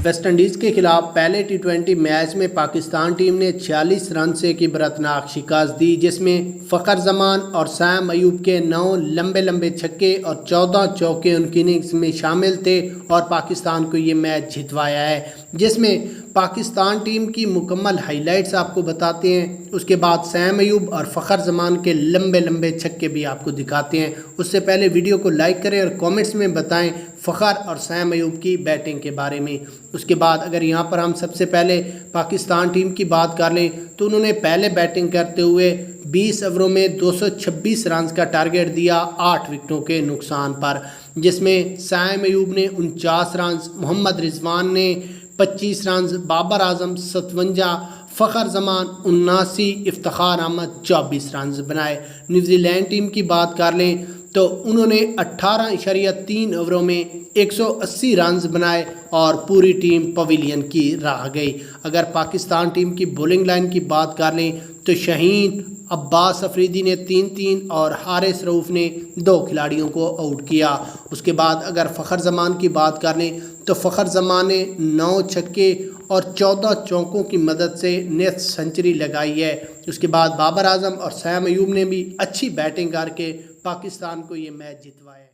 West Indies کے خلاف پہلے ٹی20 میچ میں پاکستان ٹیم نے 46 رن سے کی برتناک شکست دی، جس میں فخر زمان اور سیم ایوب کے 9 لمبے چھکے اور 14 چوکے ان کی اننگز میں شامل تھے اور پاکستان کو یہ میچ جتوایا ہے، جس میں پاکستان ٹیم کی مکمل ہائی لائٹس آپ کو بتاتے ہیں۔ اس کے بعد سیم ایوب اور فخر زمان کے لمبے چھکے بھی آپ کو دکھاتے ہیں۔ اس سے پہلے ویڈیو کو لائک کریں اور کومنٹس میں بتائیں فخر اور سیم ایوب کی بیٹنگ کے بارے میں۔ اس کے بعد اگر یہاں پر ہم سب سے پہلے پاکستان ٹیم کی بات کر لیں تو انہوں نے پہلے بیٹنگ کرتے ہوئے 20 اووروں میں 226 رنز کا ٹارگٹ دیا 8 وکٹوں کے نقصان پر، جس میں سیم ایوب نے 49 رنز، محمد رضوان نے 25 رنز، بابر اعظم 57، فخر زمان 79، افتخار احمد 24 رنز بنائے۔ نیوزی لینڈ ٹیم کی بات کر لیں تو انہوں نے 18.3 اووروں میں 180 رنز بنائے اور پوری ٹیم پویلین کی راہ گئی۔ اگر پاکستان ٹیم کی بولنگ لائن کی بات کر لیں تو شاہین، عباس افریدی نے 3 اور حارث رؤوف نے 2 کھلاڑیوں کو آؤٹ کیا۔ اس کے بعد اگر فخر زمان کی بات کر لیں تو فخر زمان نے 9 چھکے اور 14 چوکوں کی مدد سے نیٹ سنچری لگائی ہے۔ اس کے بعد بابر اعظم اور سیم ایوب نے بھی اچھی بیٹنگ کر کے پاکستان کو یہ میچ جتوایا۔